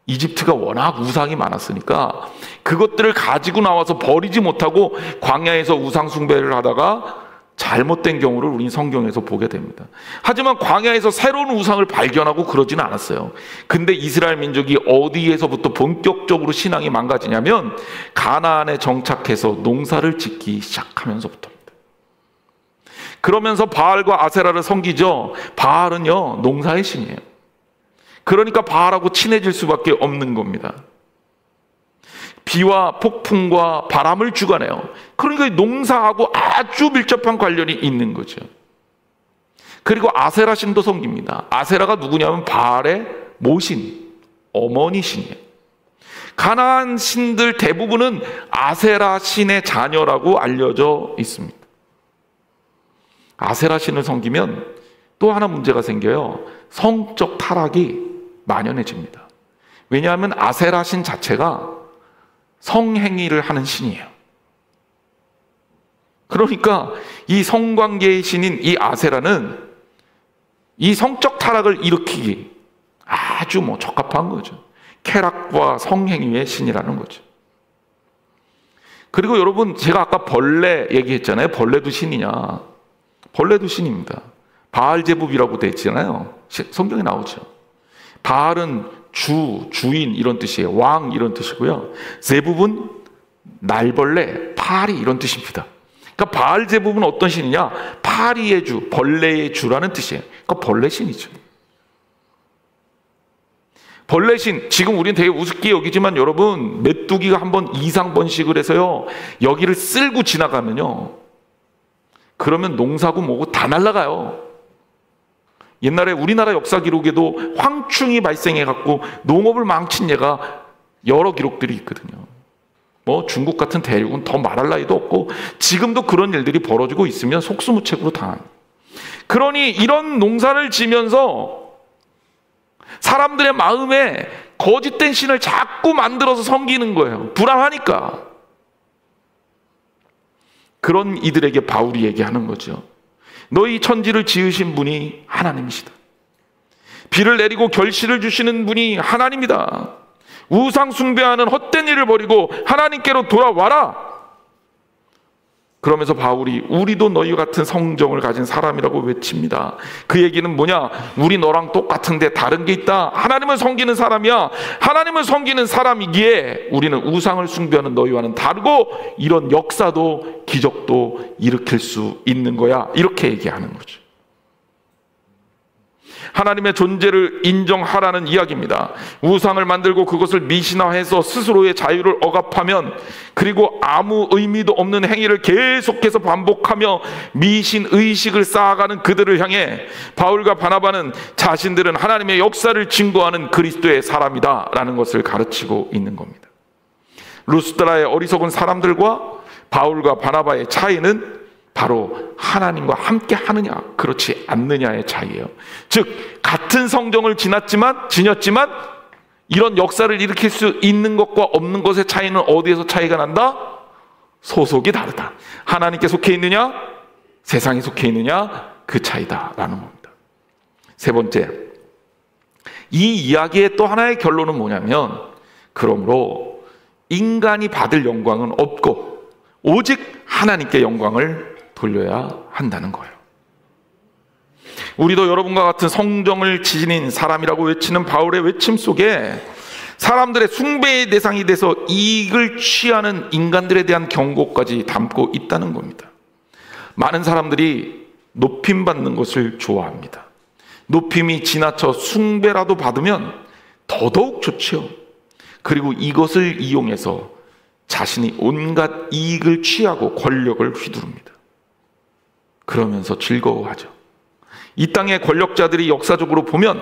이집트가 워낙 우상이 많았으니까 그것들을 가지고 나와서 버리지 못하고 광야에서 우상 숭배를 하다가 잘못된 경우를 우리는 성경에서 보게 됩니다. 하지만 광야에서 새로운 우상을 발견하고 그러지는 않았어요. 근데 이스라엘 민족이 어디에서부터 본격적으로 신앙이 망가지냐면 가나안에 정착해서 농사를 짓기 시작하면서부터입니다. 그러면서 바알과 아세라를 섬기죠. 바알은요, 농사의 신이에요. 그러니까 바알하고 친해질 수밖에 없는 겁니다. 비와 폭풍과 바람을 주관해요. 그러니까 농사하고 아주 밀접한 관련이 있는 거죠. 그리고 아세라 신도 섬깁니다. 아세라가 누구냐면 바알의 모신, 어머니 신이에요. 가나안 신들 대부분은 아세라 신의 자녀라고 알려져 있습니다. 아세라 신을 섬기면 또 하나 문제가 생겨요. 성적 타락이 만연해집니다. 왜냐하면 아세라 신 자체가 성행위를 하는 신이에요. 그러니까 이 성관계의 신인 이 아세라는 이 성적 타락을 일으키기 아주 적합한 거죠. 쾌락과 성행위의 신이라는 거죠. 그리고 여러분, 제가 아까 벌레 얘기했잖아요. 벌레도 신이냐? 벌레도 신입니다. 바알제붑이라고 되어 있잖아요. 성경에 나오죠. 바알은 주인 이런 뜻이에요. 왕 이런 뜻이고요. 제붑은 날벌레, 파리 이런 뜻입니다. 그러니까 바알제붑은 어떤 신이냐? 파리의 주, 벌레의 주라는 뜻이에요. 그러니까 벌레신이죠. 벌레신, 지금 우리는 되게 우습게 여기지만 여러분, 메뚜기가 한번 이상 번식을 해서요, 여기를 쓸고 지나가면요, 그러면 농사고 뭐고 다 날아가요. 옛날에 우리나라 역사 기록에도 황충이 발생해갖고 농업을 망친 예가 여러 기록들이 있거든요. 뭐 중국 같은 대륙은 더 말할 나위도 없고 지금도 그런 일들이 벌어지고 있으면 속수무책으로 당합니다. 그러니 이런 농사를 지면서 사람들의 마음에 거짓된 신을 자꾸 만들어서 섬기는 거예요. 불안하니까. 그런 이들에게 바울이 얘기하는 거죠. 너희 천지를 지으신 분이 하나님이시다. 비를 내리고 결실을 주시는 분이 하나님이다. 우상 숭배하는 헛된 일을 버리고 하나님께로 돌아와라. 그러면서 바울이 우리도 너희 같은 성정을 가진 사람이라고 외칩니다. 그 얘기는 뭐냐? 우리 너랑 똑같은데 다른 게 있다. 하나님을 섬기는 사람이야. 하나님을 섬기는 사람이기에 우리는 우상을 숭배하는 너희와는 다르고 이런 역사도 기적도 일으킬 수 있는 거야. 이렇게 얘기하는 거죠. 하나님의 존재를 인정하라는 이야기입니다. 우상을 만들고 그것을 미신화해서 스스로의 자유를 억압하면, 그리고 아무 의미도 없는 행위를 계속해서 반복하며 미신의식을 쌓아가는 그들을 향해 바울과 바나바는 자신들은 하나님의 역사를 증거하는 그리스도의 사람이다 라는 것을 가르치고 있는 겁니다. 루스드라의 어리석은 사람들과 바울과 바나바의 차이는 바로 하나님과 함께 하느냐 그렇지 않느냐의 차이예요. 즉 같은 성정을 지녔지만 이런 역사를 일으킬 수 있는 것과 없는 것의 차이는 어디에서 차이가 난다? 소속이 다르다. 하나님께 속해 있느냐 세상에 속해 있느냐 그 차이다라는 겁니다. 세 번째, 이 이야기의 또 하나의 결론은 뭐냐면, 그러므로 인간이 받을 영광은 없고 오직 하나님께 영광을 돌려야 한다는 거예요. 우리도 여러분과 같은 성정을 지닌 사람이라고 외치는 바울의 외침 속에 사람들의 숭배의 대상이 돼서 이익을 취하는 인간들에 대한 경고까지 담고 있다는 겁니다. 많은 사람들이 높임받는 것을 좋아합니다. 높임이 지나쳐 숭배라도 받으면 더더욱 좋지요. 그리고 이것을 이용해서 자신이 온갖 이익을 취하고 권력을 휘두릅니다. 그러면서 즐거워하죠. 이 땅의 권력자들이 역사적으로 보면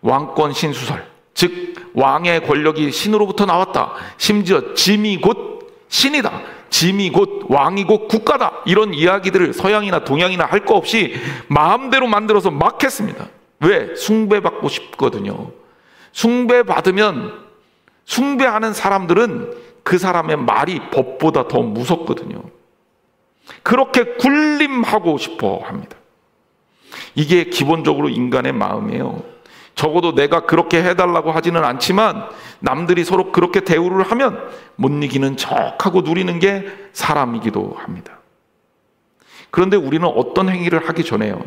왕권 신수설, 즉 왕의 권력이 신으로부터 나왔다. 심지어 짐이 곧 신이다. 짐이 곧 왕이 곧 국가다. 이런 이야기들을 서양이나 동양이나 할 거 없이 마음대로 만들어서 막 했습니다. 왜? 숭배받고 싶거든요. 숭배받으면 숭배하는 사람들은 그 사람의 말이 법보다 더 무섭거든요. 그렇게 군림하고 싶어 합니다. 이게 기본적으로 인간의 마음이에요. 적어도 내가 그렇게 해달라고 하지는 않지만 남들이 서로 그렇게 대우를 하면 못 이기는 척하고 누리는 게 사람이기도 합니다. 그런데 우리는 어떤 행위를 하기 전에요,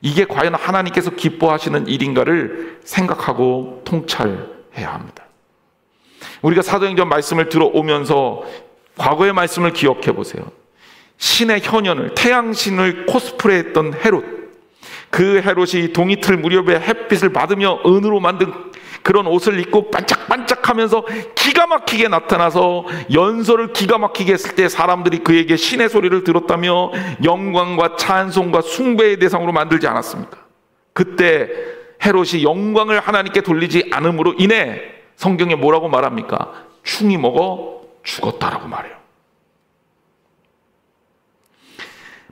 이게 과연 하나님께서 기뻐하시는 일인가를 생각하고 통찰해야 합니다. 우리가 사도행전 말씀을 들어오면서 과거의 말씀을 기억해 보세요. 신의 현현을, 태양신을 코스프레했던 헤롯, 그 헤롯이 동이틀 무렵에 햇빛을 받으며 은으로 만든 그런 옷을 입고 반짝반짝하면서 기가 막히게 나타나서 연설을 기가 막히게 했을 때 사람들이 그에게 신의 소리를 들었다며 영광과 찬송과 숭배의 대상으로 만들지 않았습니까? 그때 헤롯이 영광을 하나님께 돌리지 않음으로 인해 성경에 뭐라고 말합니까? 충이 먹어 죽었다라고 말해요.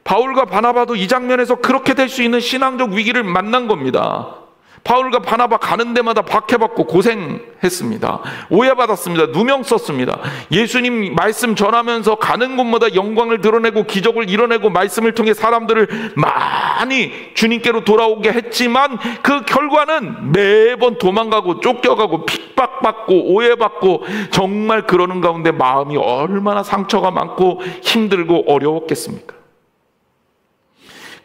바울과 바나바도 이 장면에서 그렇게 될 수 있는 신앙적 위기를 만난 겁니다. 바울과 바나바 가는 데마다 박해받고 고생했습니다. 오해받았습니다. 누명 썼습니다. 예수님 말씀 전하면서 가는 곳마다 영광을 드러내고 기적을 이뤄내고 말씀을 통해 사람들을 많이 주님께로 돌아오게 했지만 그 결과는 매번 도망가고 쫓겨가고 핍박받고 오해받고 정말 그러는 가운데 마음이 얼마나 상처가 많고 힘들고 어려웠겠습니까?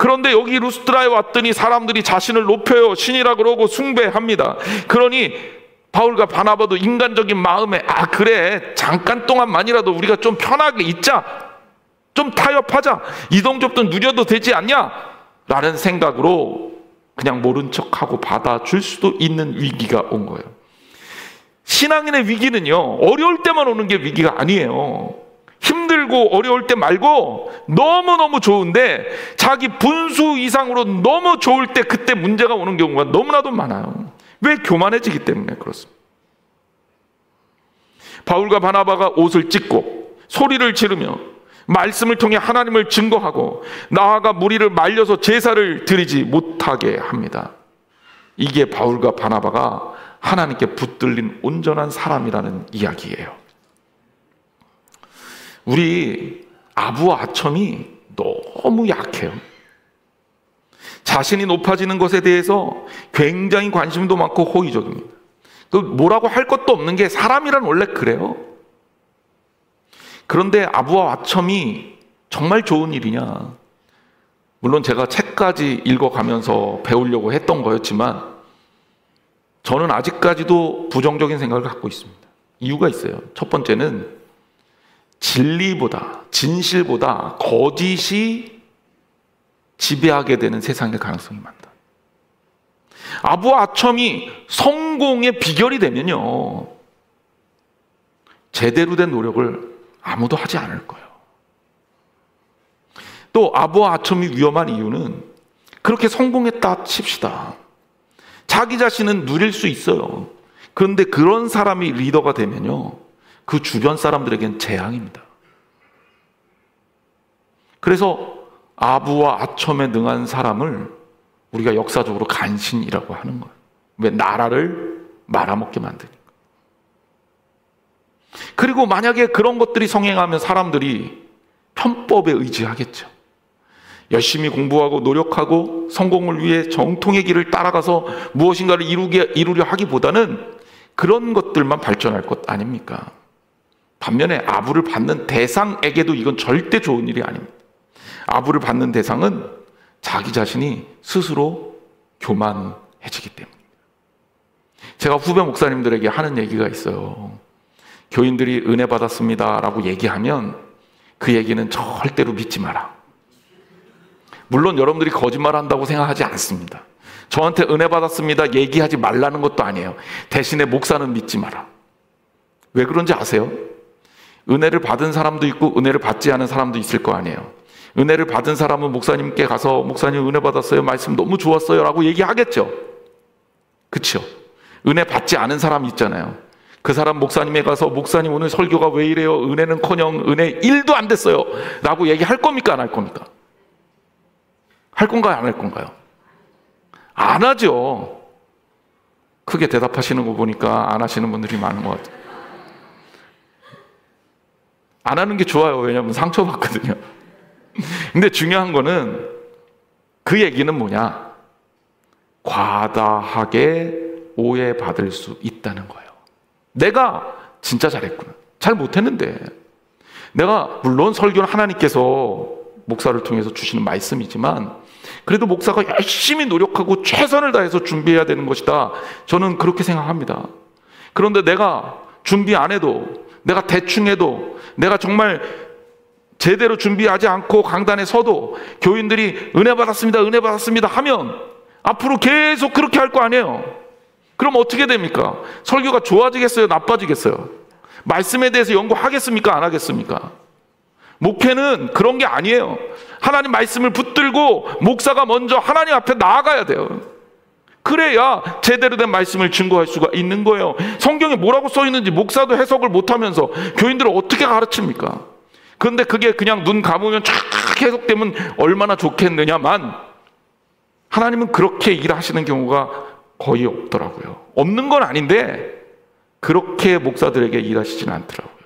그런데 여기 루스드라에 왔더니 사람들이 자신을 높여요. 신이라 그러고 숭배합니다. 그러니 바울과 바나바도 인간적인 마음에 그래 잠깐 동안만이라도 우리가 좀 편하게 있자, 좀 타협하자, 이동접도 누려도 되지 않냐? 라는 생각으로 그냥 모른 척하고 받아줄 수도 있는 위기가 온 거예요. 신앙인의 위기는요, 어려울 때만 오는 게 위기가 아니에요. 힘들고 어려울 때 말고 너무너무 좋은데 자기 분수 이상으로 너무 좋을 때 그때 문제가 오는 경우가 너무나도 많아요. 왜? 교만해지기 때문에 그렇습니다. 바울과 바나바가 옷을 찢고 소리를 지르며 말씀을 통해 하나님을 증거하고 나아가 무리를 말려서 제사를 드리지 못하게 합니다. 이게 바울과 바나바가 하나님께 붙들린 온전한 사람이라는 이야기예요. 우리 아부와 아첨이 너무 약해요. 자신이 높아지는 것에 대해서 굉장히 관심도 많고 호의적입니다. 뭐라고 할 것도 없는 게 사람이란 원래 그래요. 그런데 아부와 아첨이 정말 좋은 일이냐? 물론 제가 책까지 읽어가면서 배우려고 했던 거였지만 저는 아직까지도 부정적인 생각을 갖고 있습니다. 이유가 있어요. 첫 번째는 진리보다, 진실보다 거짓이 지배하게 되는 세상의 가능성이 많다. 아부와 아첨이 성공의 비결이 되면요, 제대로 된 노력을 아무도 하지 않을 거예요. 또 아부와 아첨이 위험한 이유는 그렇게 성공했다 칩시다. 자기 자신은 누릴 수 있어요. 그런데 그런 사람이 리더가 되면요, 그 주변 사람들에겐 재앙입니다. 그래서 아부와 아첨에 능한 사람을 우리가 역사적으로 간신이라고 하는 거예요. 왜? 나라를 말아먹게 만드니까. 그리고 만약에 그런 것들이 성행하면 사람들이 편법에 의지하겠죠. 열심히 공부하고 노력하고 성공을 위해 정통의 길을 따라가서 무엇인가를 이루려 하기보다는 그런 것들만 발전할 것 아닙니까? 반면에 아부를 받는 대상에게도 이건 절대 좋은 일이 아닙니다. 아부를 받는 대상은 자기 자신이 스스로 교만해지기 때문입니다. 제가 후배 목사님들에게 하는 얘기가 있어요. 교인들이 은혜 받았습니다 라고 얘기하면 그 얘기는 절대로 믿지 마라. 물론 여러분들이 거짓말한다고 생각하지 않습니다. 저한테 은혜 받았습니다 얘기하지 말라는 것도 아니에요. 대신에 목사는 믿지 마라. 왜 그런지 아세요? 은혜를 받은 사람도 있고 은혜를 받지 않은 사람도 있을 거 아니에요. 은혜를 받은 사람은 목사님께 가서 목사님 은혜 받았어요, 말씀 너무 좋았어요 라고 얘기하겠죠. 그렇죠? 은혜 받지 않은 사람 있잖아요. 그 사람 목사님에 가서 목사님 오늘 설교가 왜 이래요, 은혜는커녕 은혜 1도 안 됐어요 라고 얘기할 겁니까 안 할 겁니까? 할 건가요 안 할 건가요? 안 하죠. 크게 대답하시는 거 보니까 안 하시는 분들이 많은 것 같아요. 안 하는 게 좋아요. 왜냐하면 상처받거든요. 근데 중요한 거는 그 얘기는 뭐냐? 과다하게 오해받을 수 있다는 거예요. 내가 진짜 잘했구나. 잘 못했는데. 내가 물론 설교는 하나님께서 목사를 통해서 주시는 말씀이지만 그래도 목사가 열심히 노력하고 최선을 다해서 준비해야 되는 것이다. 저는 그렇게 생각합니다. 그런데 내가 준비 안 해도, 내가 대충 해도, 내가 정말 제대로 준비하지 않고 강단에 서도 교인들이 은혜 받았습니다, 은혜 받았습니다 하면 앞으로 계속 그렇게 할 거 아니에요. 그럼 어떻게 됩니까? 설교가 좋아지겠어요, 나빠지겠어요? 말씀에 대해서 연구하겠습니까, 안 하겠습니까? 목회는 그런 게 아니에요. 하나님 말씀을 붙들고 목사가 먼저 하나님 앞에 나아가야 돼요. 그래야 제대로 된 말씀을 증거할 수가 있는 거예요. 성경에 뭐라고 써 있는지 목사도 해석을 못하면서 교인들을 어떻게 가르칩니까? 그런데 그게 그냥 눈 감으면 쫙 해석되면 얼마나 좋겠느냐만, 하나님은 그렇게 일하시는 경우가 거의 없더라고요. 없는 건 아닌데 그렇게 목사들에게 일하시지는 않더라고요.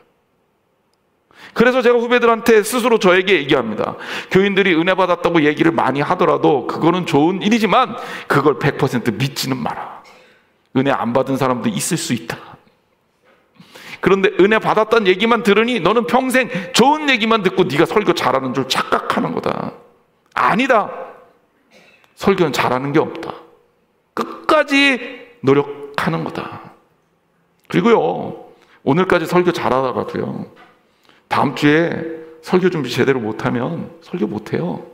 그래서 제가 후배들한테 스스로 저에게 얘기합니다. 교인들이 은혜 받았다고 얘기를 많이 하더라도 그거는 좋은 일이지만 그걸 100% 믿지는 마라. 은혜 안 받은 사람도 있을 수 있다. 그런데 은혜 받았다는 얘기만 들으니 너는 평생 좋은 얘기만 듣고 네가 설교 잘하는 줄 착각하는 거다. 아니다. 설교는 잘하는 게 없다. 끝까지 노력하는 거다. 그리고요, 오늘까지 설교 잘하다가도요, 다음 주에 설교 준비 제대로 못하면 설교 못해요.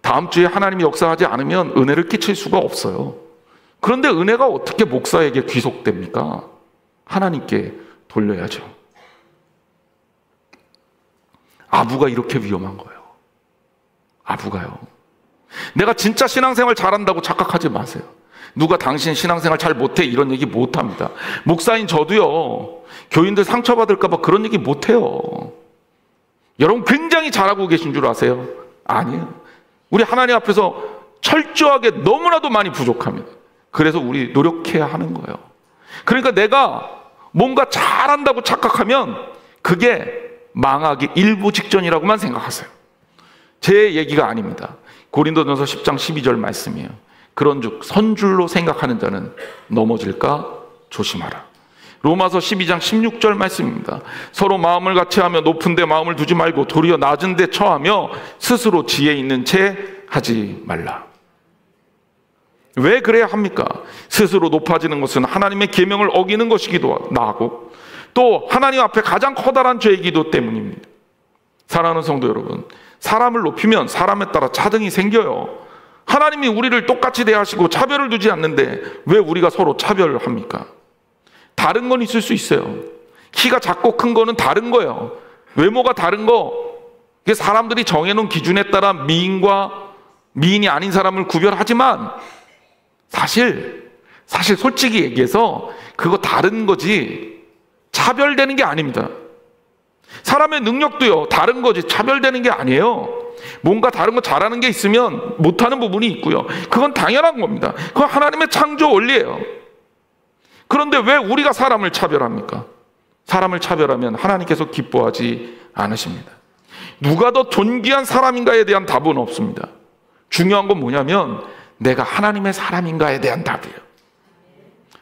다음 주에 하나님이 역사하지 않으면 은혜를 끼칠 수가 없어요. 그런데 은혜가 어떻게 목사에게 귀속됩니까? 하나님께 돌려야죠. 아부가 이렇게 위험한 거예요. 아부가요. 내가 진짜 신앙생활 잘한다고 착각하지 마세요. 누가 당신 신앙생활 잘 못해 이런 얘기 못합니다. 목사인 저도요, 교인들 상처받을까 봐 그런 얘기 못해요. 여러분 굉장히 잘하고 계신 줄 아세요? 아니에요. 우리 하나님 앞에서 철저하게 너무나도 많이 부족합니다. 그래서 우리 노력해야 하는 거예요. 그러니까 내가 뭔가 잘한다고 착각하면 그게 망하기 일부 직전이라고만 생각하세요. 제 얘기가 아닙니다. 고린도전서 10장 12절 말씀이에요. 그런즉 선줄로 생각하는 자는 넘어질까 조심하라. 로마서 12장 16절 말씀입니다. 서로 마음을 같이하며 높은 데 마음을 두지 말고 도리어 낮은 데 처하며 스스로 지혜 있는 채 하지 말라. 왜 그래야 합니까? 스스로 높아지는 것은 하나님의 계명을 어기는 것이기도 하고 또 하나님 앞에 가장 커다란 죄이기도 때문입니다. 사랑하는 성도 여러분, 사람을 높이면 사람에 따라 차등이 생겨요. 하나님이 우리를 똑같이 대하시고 차별을 두지 않는데 왜 우리가 서로 차별을 합니까? 다른 건 있을 수 있어요. 키가 작고 큰 거는 다른 거예요. 외모가 다른 거, 이게 사람들이 정해놓은 기준에 따라 미인과 미인이 아닌 사람을 구별하지만 사실 솔직히 얘기해서 그거 다른 거지 차별되는 게 아닙니다. 사람의 능력도요, 다른 거지 차별되는 게 아니에요. 뭔가 다른 거 잘하는 게 있으면 못하는 부분이 있고요. 그건 당연한 겁니다. 그건 하나님의 창조 원리예요. 그런데 왜 우리가 사람을 차별합니까? 사람을 차별하면 하나님께서 기뻐하지 않으십니다. 누가 더 존귀한 사람인가에 대한 답은 없습니다. 중요한 건 뭐냐면 내가 하나님의 사람인가에 대한 답이에요.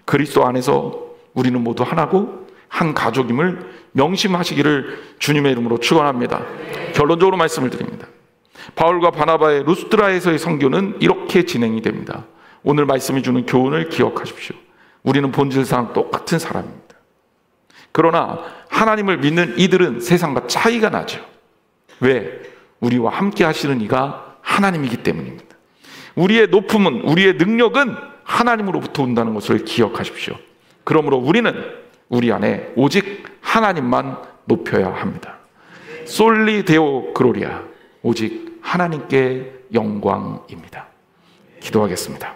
그리스도 안에서 우리는 모두 하나고 한 가족임을 명심하시기를 주님의 이름으로 축원합니다. 결론적으로 말씀을 드립니다. 바울과 바나바의 루스드라에서의 선교는 이렇게 진행이 됩니다. 오늘 말씀이 주는 교훈을 기억하십시오. 우리는 본질상 똑같은 사람입니다. 그러나 하나님을 믿는 이들은 세상과 차이가 나죠. 왜? 우리와 함께 하시는 이가 하나님이기 때문입니다. 우리의 높음은, 우리의 능력은 하나님으로부터 온다는 것을 기억하십시오. 그러므로 우리는 우리 안에 오직 하나님만 높여야 합니다. 솔리 데오 그로리아, 오직 하나님께 영광입니다. 기도하겠습니다.